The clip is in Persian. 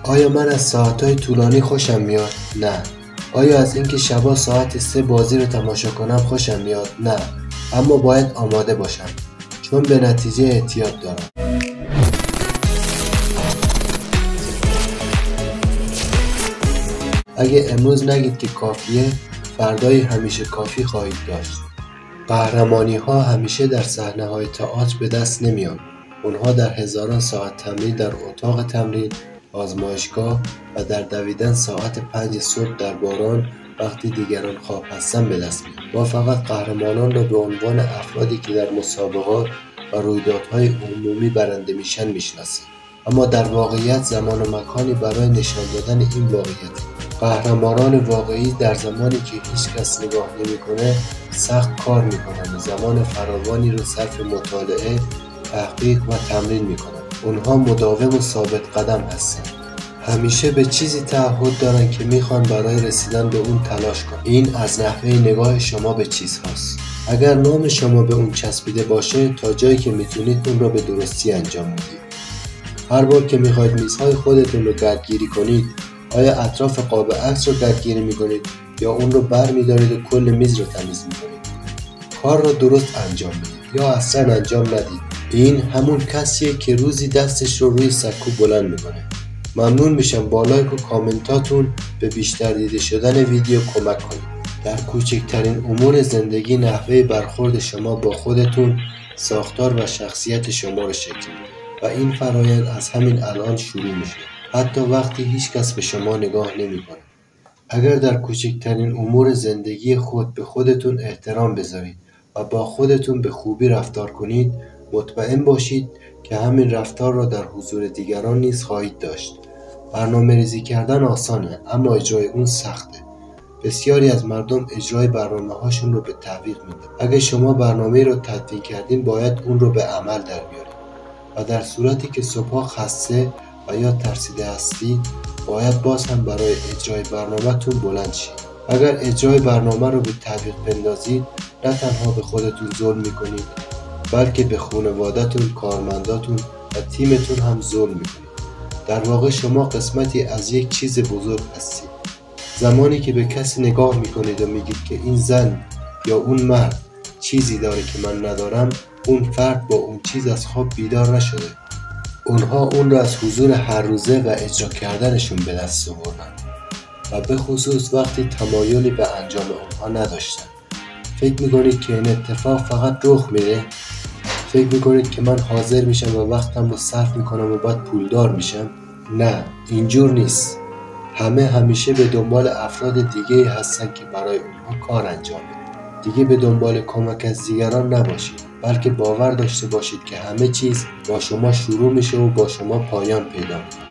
آیا من از ساعتهای طولانی خوشم میاد؟ نه. آیا از اینکه شبا ساعت 3 بازی رو تماشا کنم خوشم میاد؟ نه. اما باید آماده باشم، چون به نتیجه اعتیاد دارم. اگه امروز نگید که کافیه، فردای همیشه کافی خواهید داشت. قهرمانی ها همیشه در صحنه های تئاتر به دست نمیان. اونها در هزاران ساعت تمرین در اتاق تمرین، آزمایشگاه و در دویدن ساعت 5 صبح در باران وقتی دیگران خواب هستن به دست میان. ما فقط قهرمانان را به عنوان افرادی که در مسابقات و رویدادهای عمومی برنده میشن میشناسیم. اما در واقعیت زمان و مکانی برای نشان دادن این واقعیت. قهرمانان واقعی در زمانی که هیچ کس نگاه نمی‌کنه سخت کار میکنن و زمان فراوانی رو صرف مطالعه، تحقیق و تمرین میکنن. اونها مداوم و ثابت قدم هستن. همیشه به چیزی تعهد دارن که میخوان برای رسیدن به اون تلاش کنن. این از نحوه نگاه شما به چیزهاست. اگر نام شما به اون چسبیده باشه، تا جایی که میتونید اون رو به درستی انجام میدید. هر بار که میخواید میزهای خودتون رو گردگیری کنید، آیا اطراف قاب عکس رو گردگیری میکنید یا اون رو بر میدارید و کل میز رو تمیز میکنید؟ کار رو درست انجام بدید یا اصلا انجام ندید. این همون کسیه که روزی دستش رو روی سکو بلند میکنه. ممنون میشم با لایک و کامنتاتون به بیشتر دیده شدن ویدیو کمک کنید. در کوچکترین امور زندگی نحوه برخورد شما با خودتون ساختار و شخصیت شما رو شکل میده و این فرایند از همین الان شروع میشه، حتی وقتی هیچ کس به شما نگاه نمیکنه. اگر در کوچکترین امور زندگی خود به خودتون احترام بذارید و با خودتون به خوبی رفتار کنید، مطمئن باشید که همین رفتار را در حضور دیگران نیز خواهید داشت. برنامه‌ریزی کردن آسانه، اما اجرای اون سخته. بسیاری از مردم اجرای برنامه‌هاشون رو به تعویق میدن. اگه شما برنامه‌ای رو تدوین کردین، باید اون رو به عمل در بیارید. و در صورتی که صبحا خسته و یا ترسیده هستید، باید باز هم برای اجرای برنامه‌تون بلند شید. اگر اجرای برنامه رو به تعویق بندازید، نه تنها به خودتون ظلم میکنید، بلکه به خانواده‌تون، کارمنداتون و تیمتون هم ظلم میکنید. در واقع شما قسمتی از یک چیز بزرگ هستید. زمانی که به کسی نگاه میکنید و میگید که این زن یا اون مرد چیزی داره که من ندارم، اون فرد با اون چیز از خواب بیدار نشده. اونها اون را از حضور هر روزه و اجرا کردنشون به دست آوردن و به خصوص وقتی تمایلی به انجام اونها نداشتن. فکر میکنید که این اتفاق فقط رخ میده؟ فکر میکنید که من حاضر میشم و وقتم رو صرف میکنم و بعد پولدار میشم؟ نه، اینجور نیست. همه همیشه به دنبال افراد دیگه‌ای هستن که برای اونها کار انجام بدن. دیگه به دنبال کمک از دیگران نباشید، بلکه باور داشته باشید که همه چیز با شما شروع میشه و با شما پایان پیدا میکنه.